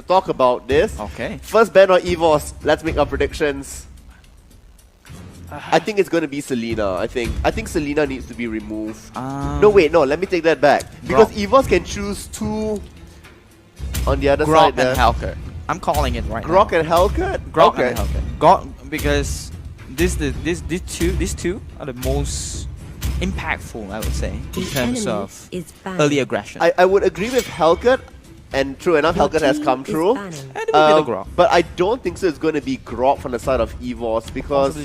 to talk about this. Okay. First ban on Evos. Let's make our predictions. I think it's going to be Selena. I think Selena needs to be removed. No, wait, no. Let me take that back. Because Evos can choose two on the other side there. Grok and Hellcat. I'm calling it right now. Grok and Hellcat? Grok and Hellcat. Grok, because these two are the most impactful, I would say, in terms of early aggression. I would agree with Hellcat, and true enough, Hellcat has come true. And it will be the Grok. But I don't think so. It's going to be Grok from the side of Evos, because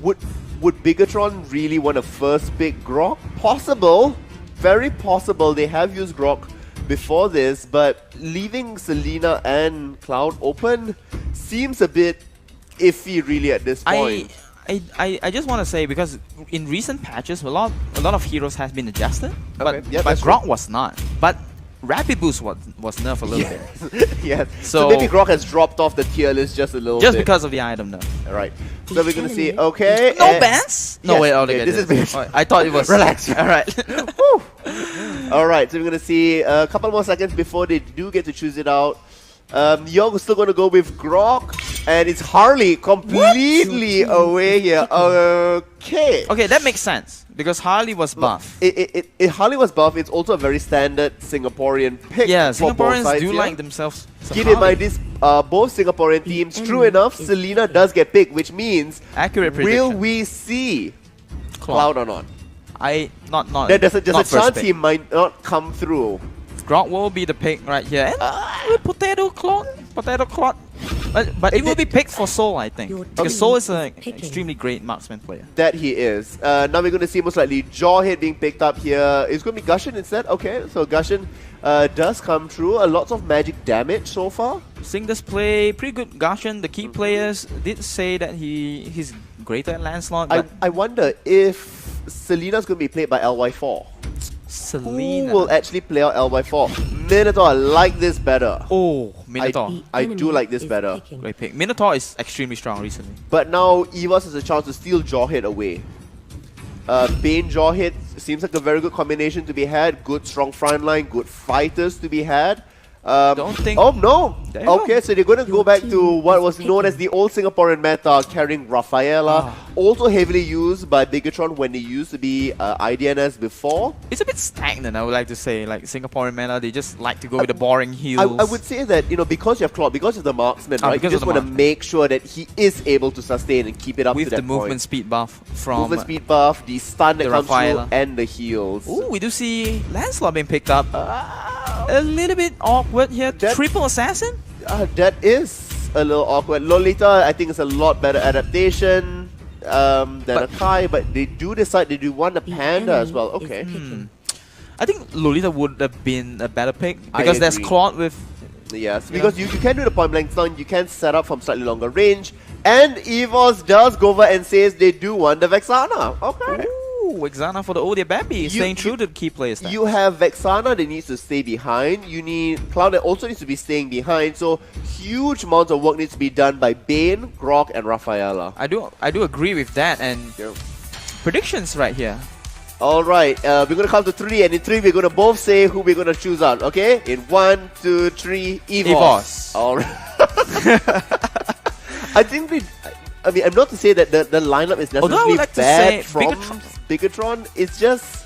would Bigatron really want to first pick Grok? Possible, very possible. They have used Grok before this, but leaving Selena and Cloud open seems a bit iffy really at this point. I just want to say, because in recent patches a lot of heroes has been adjusted, but Grok was not. But Rapid Boost was nerfed a little bit. Yes. So maybe Grok has dropped off the tier list just a little bit. Just because of the item though. Alright. So we're gonna see, okay. No bans? No, yes, wait, okay, this is I thought it was... Relax. Alright. Alright, so we're gonna see a couple more seconds before they do get to choose it out. Young is still gonna go with Grok, and it's Harley completely away here. Okay. Okay, that makes sense, because Harley was buff. Harley was buff. It's also a very standard Singaporean pick. Yeah, for Singaporeans both do sides like themselves some Keep in mind, this both Singaporean teams, true enough, Selena does get picked, which means accurate prediction. Will we see Cloud or not? Not. There's a chance he might not come through. Grok will be the pick right here. And Potato Clot. But it will be picked for Soul, I think. Because Soul is an extremely great marksman player. That he is. Now we're going to see most likely Jawhead being picked up here. It's going to be Gushin instead. Okay, so Gushin does come through. Lots of magic damage so far. Seeing this play, pretty good Gushin. The key players did say that he's greater at Lancelot. I wonder if Selena's going to be played by LY4. Selena. Who will actually play out LY4? Minotaur, I like this better. Oh, Minotaur. I do like this better. Great pick. Minotaur is extremely strong recently. But now Evos has a chance to steal Jawhead away. Bane Jawhead seems like a very good combination to be had. Good strong front line, good fighters to be had. Don't think... Oh no! Okay, so they're going to go back to what was known as the old Singaporean meta, carrying Rafaela. Also heavily used by Bigatron when they used to be IDNS before. It's a bit stagnant, I would like to say. Like Singaporean meta, they just like to go with the boring heals. I would say that, you know, because you have Claude, because of the marksman, right? You just want to make sure that he is able to sustain and keep it up with to that the movement speed buff from... Movement speed buff, the stun that comes through, and the heals. Ooh, we do see Lancelot being picked up. A little bit awkward here. Triple Assassin? That is a little awkward. Lolita, I think, is a lot better adaptation than Akai, but they do decide they do want a Panda as well. Okay. I think Lolita would have been a better pick, because there's Claude with... Yes, because you can do the point blank stun, you can set up from slightly longer range, and Evos does go over and says they do want the Vexana. Okay. Vexana for the Odia Bambi, staying true to the key players. You have Vexana that needs to stay behind. You need Cloud that also needs to be staying behind. So huge amounts of work needs to be done by Bane, Grok, and Rafaela. I do agree with that. And predictions right here. All right, we're gonna count to 3, and in 3 we're gonna both say who we're gonna choose out. Okay, in 1, 2, 3, Evos. All right. I think I mean, I'm not to say that the lineup is necessarily bad from Bigatron. It's just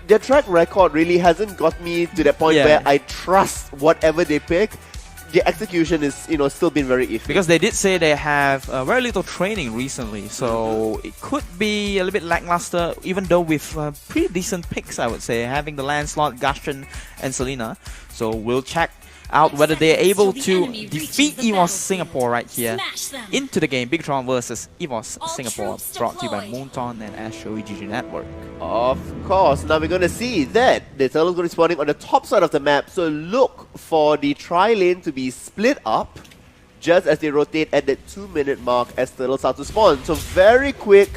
their track record really hasn't got me to that point where I trust whatever they pick. The execution is, still been very iffy. Because they did say they have very little training recently, so it could be a little bit lackluster, even though with pretty decent picks, I would say, having the Lancelot, Gushin, and Selena. So we'll check out whether they're able to defeat Evos Singapore right here into the game. Bigatron versus Evos Singapore, brought to you by Moonton and Astro GG Network. Of course, now we're going to see that the turtle's going to be spawning on the top side of the map, so look for the tri-lane to be split up just as they rotate at the 2-minute mark as turtles start to spawn. So very quick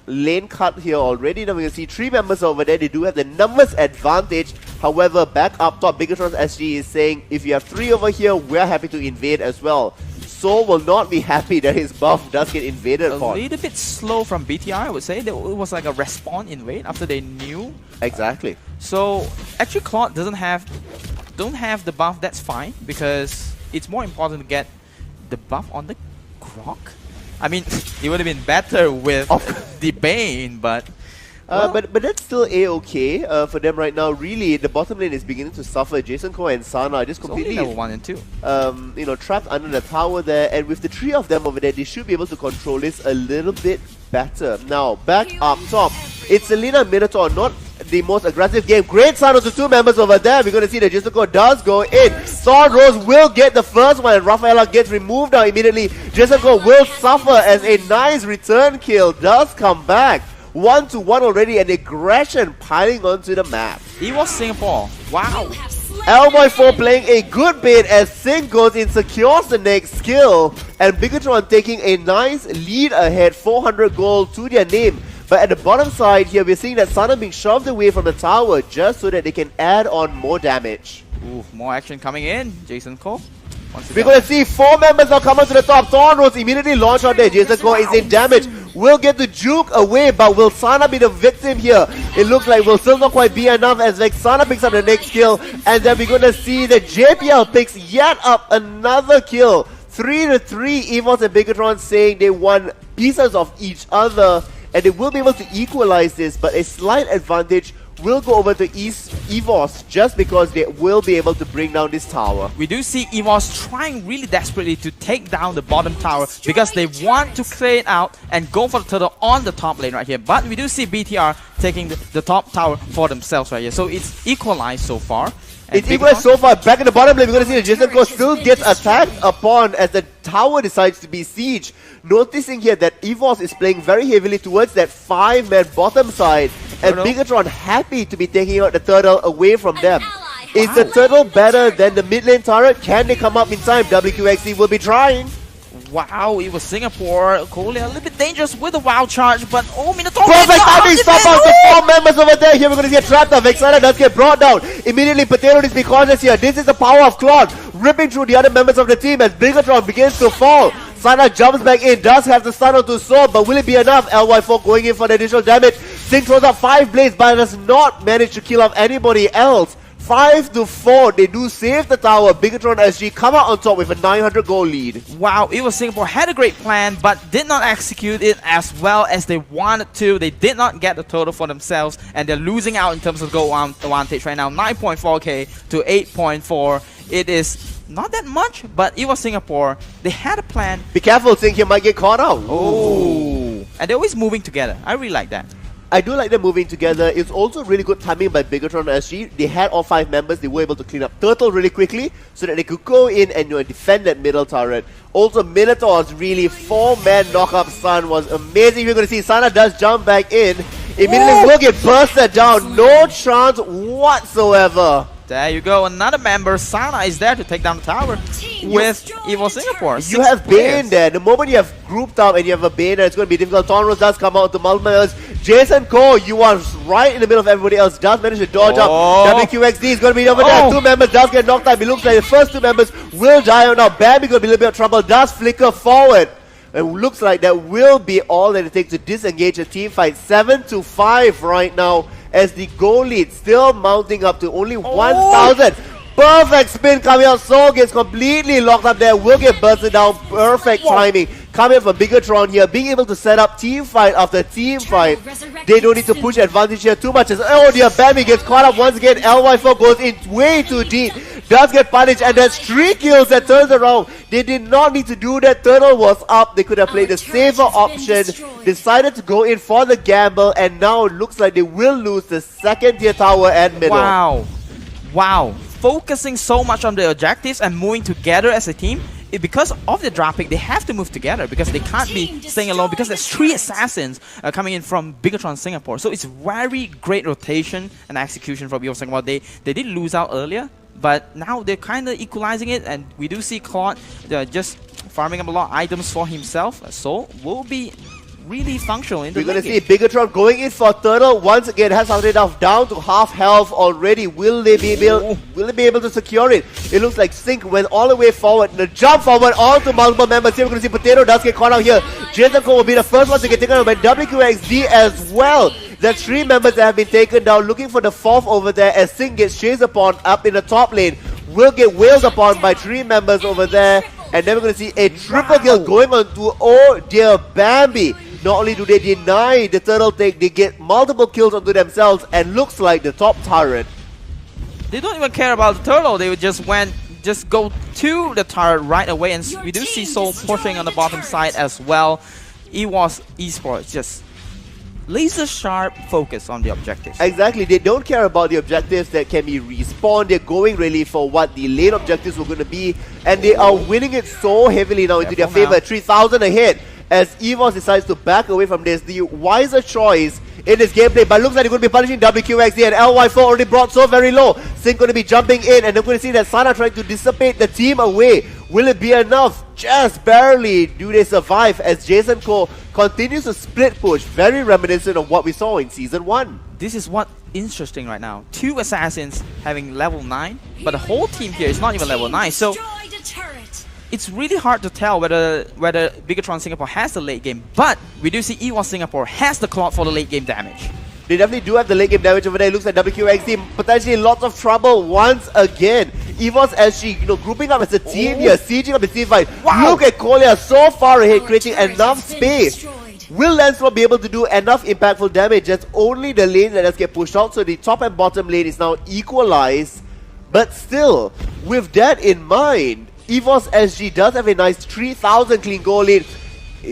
lane cut here already. Now we can see 3 members over there. They do have the numbers advantage. However, back up top, Bigatron's SG is saying, if you have 3 over here, we're happy to invade as well. Soul will not be happy that his buff does get invaded a little bit slow from BTR, I would say. It was like a respawn invade after they knew. Exactly. So, actually Claude doesn't have don't have the buff, that's fine, because it's more important to get the buff on the Grok. I mean, it would have been better with the Bane, but... Well, but that's still a-okay for them right now. Really, the bottom lane is beginning to suffer. Jason Ko and Sana are just completely level 1 and 2. you know, trapped under the tower there, and with the three of them over there, they should be able to control this a little bit better. Now, back up top, it's Selena Minotaur, not the most aggressive game. Great sound of the two members over there. We're going to see that Jason Ko does go in. Thorn Rose will get the first one, and Rafaela gets removed now immediately. Jason Ko will suffer as a nice return kill does come back. 1-1 already, and aggression piling onto the map. Evos Singapore. Wow. Lboy4 playing a good bait as Singh goes in, secures the next skill, and Bigatron taking a nice lead ahead, 400 gold to their name. But at the bottom side here, we're seeing that Sana being shoved away from the tower just so that they can add on more damage. Ooh, more action coming in. Jason Ko. We're going to see 4 members now come onto the top. Thorn Rose immediately launch out there. Jason Ko is in damage. Will get the juke away, but will Sana be the victim here? It looks like will still not quite be enough as Vexana picks up the next kill. And then we're going to see that JPL picks yet up another kill. 3-3, Evos and Bigatron saying they won pieces of each other. And they will be able to equalize this, but a slight advantage will go over to Evos just because they will be able to bring down this tower. We do see Evos trying really desperately to take down the bottom tower because they want to clear it out and go for the turtle on the top lane right here. But we do see BTR taking the top tower for themselves right here. So it's equalized so far. It's equalized so far. Back in the bottom lane, we're going to see that Jason Ko still gets attacked upon as the tower decides to be siege. Noticing here that Evos is playing very heavily towards that 5-man bottom side, and Bigatron happy to be taking out the turtle away from them. Is the turtle better than the mid lane turret? Can they come up in time? WQXD will be trying. Wow, it was Singapore. Cole a little bit dangerous with a wild charge, but oh, Minotaur! Perfect timing! Stop out the 4 members over there. Here we're going to get trapped now. Vexana does get brought down. Immediately, Potato needs to be cautious here. This is the power of Claude ripping through the other members of the team as Bigatron begins to fall. Sana jumps back in, does have the stun onto Sword, but will it be enough? Ly4 going in for the additional damage. Singh throws up 5 blades, but does not manage to kill off anybody else. 5-4, they do save the tower. Bigatron SG come out on top with a 900 gold lead. Wow, it was Singapore had a great plan, but did not execute it as well as they wanted to. They did not get the total for themselves, and they're losing out in terms of gold advantage right now. 9.4k to 8.4. It is not that much, but it was Singapore. They had a plan. Be careful, Singh here might get caught out. Oh, and they're always moving together. I really like that. I do like them moving together. It's also really good timing by Bigatron SG. They had all 5 members. They were able to clean up Turtle really quickly so that they could go in and defend that middle turret. Also, Minotaur's really 4-man knock-up stun was amazing. You're going to see Sana does jump back in. Immediately will get bursted down. No chance whatsoever. There you go, another member. Sana is there to take down the tower with Evil Singapore. You have Bane there. The moment you have grouped up and you have a Bane there, it's going to be difficult. Thornrose does come out to multiple members. Jason Ko, you are right in the middle of everybody else. Does manage to dodge up. WQXD is going to be over there. 2 members does get knocked out. It looks like the first 2 members will die out now. Bambi going to be a little bit of trouble. Does flicker forward. It looks like that will be all that it takes to disengage a team fight. 7-5 right now as the goal lead still mounting up to only 1,000. Perfect spin coming out. Soul gets completely locked up there. Will get bursted down. Perfect timing. Coming from Bigatron here. Being able to set up team fight after team fight. They don't need to push advantage here too much. As, oh dear, Bambi gets caught up once again. Ly4 goes in way too deep. Does get punished, and there's 3 kills that turns around. They did not need to do that. Turtle was up. They could have played the safer option. Decided to go in for the gamble, and now it looks like they will lose the 2nd tier tower and middle. Wow. Wow. Focusing so much on the objectives and moving together as a team. Because of the draft pick, they have to move together because they can't be staying alone because there's 3 assassins coming in from Bigatron Singapore. So it's very great rotation and execution from Evos Singapore. They did lose out earlier, but now they're kind of equalizing it, and we do see Claude just farming up a lot of items for himself. So will be really functional in the We're going to see Bigatron going in for Turtle. Once again, has something enough down to half health already. Will they be able to secure it? It looks like Sync went all the way forward. The jump forward onto multiple members. Here we're going to see Potato does get caught out here. Jason Ko will be the first one to get taken out by WQXD as well. The 3 members that have been taken down, looking for the 4th over there as Singh gets chased upon up in the top lane. Will get wailed upon by 3 members over there. And then we're going to see a triple kill going on to, oh dear, Bambi. Not only do they deny the turtle take, they get multiple kills onto themselves, and looks like the top turret. They don't even care about the turtle. They would just go to the turret right away, and we do see Soul pushing on the bottom side as well. Evos Esports just laser sharp focus on the objectives. Exactly, they don't care about the objectives that can be respawned. They're going really for what the lane objectives were going to be, and they are winning it so heavily now into their favor. 3,000 ahead as Evos decides to back away from this. The wiser choice in this gameplay, but looks like they're going to be punishing WQXD, and LY4 already brought so very low. Singh going to be jumping in, and they're going to see that Sana trying to dissipate the team away. Will it be enough? Just barely do they survive as Jason Ko continues to split push, very reminiscent of what we saw in Season 1. This is what interesting right now. 2 assassins having level 9, but the whole team here is not even level 9. So it's really hard to tell whether Bigatron Singapore has the late game, but we do see Evos Singapore has the clock for the late game damage. They definitely do have the late game damage over there. It looks like WQXD potentially lots of trouble once again. Evos SG, grouping up as a team here, sieging up the team fight. Wow. Look at Kolya so far ahead, creating enough space. Will Lancelot be able to do enough impactful damage? That's only the lane that does get pushed out, so the top and bottom lane is now equalized. But still, with that in mind, Evos SG does have a nice 3,000 clean goal lead.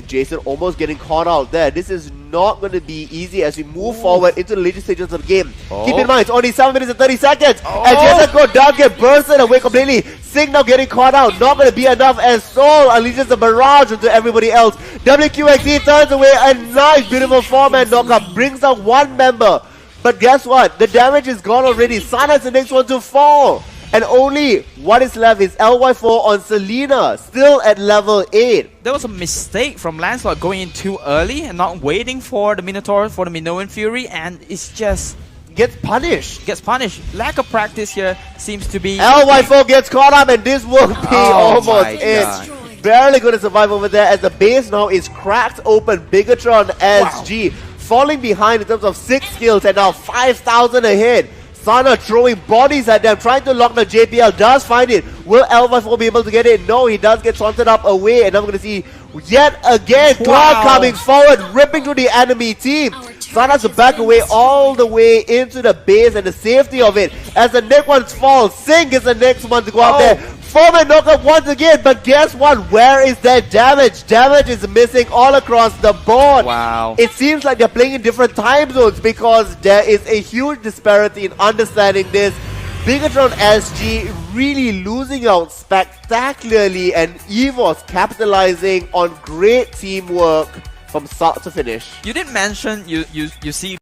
Jason almost getting caught out there. This is not going to be easy as we move forward into the later stages of the game. Keep in mind, it's only 7 minutes and 30 seconds. And Jason go down, get bursted away completely. Singh now getting caught out. Not going to be enough as Soul unleashes a barrage into everybody else. WQXD turns away a nice, beautiful 4-man knockup. Brings down 1 member. But guess what? The damage is gone already. Sana's the next one to fall. And only what is left is LY4 on Selena, still at level 8. There was a mistake from Lancelot going in too early and not waiting for the Minotaur, for the Minoan Fury, and it's just... Gets punished. Lack of practice here seems to be... LY4 gets caught up, and this will be almost it. Barely going to survive over there as the base now is cracked open. Bigatron SG falling behind in terms of 6 kills and now 5,000 ahead. Sana throwing bodies at them, trying to lock the JPL, does find it. Will L54 be able to get it? No, he does get taunted up away, and I'm going to see yet again Cloud coming forward, ripping through the enemy team. Sana has to back away all the way into the base and the safety of it. As the next one falls, Singh is the next one to go out there. 4-man knockup once again, but guess what? Where is that damage? Damage is missing all across the board. Wow. It seems like they're playing in different time zones because there is a huge disparity in understanding this. Bigatron SG really losing out spectacularly, and Evos capitalizing on great teamwork from start to finish. You did mention you see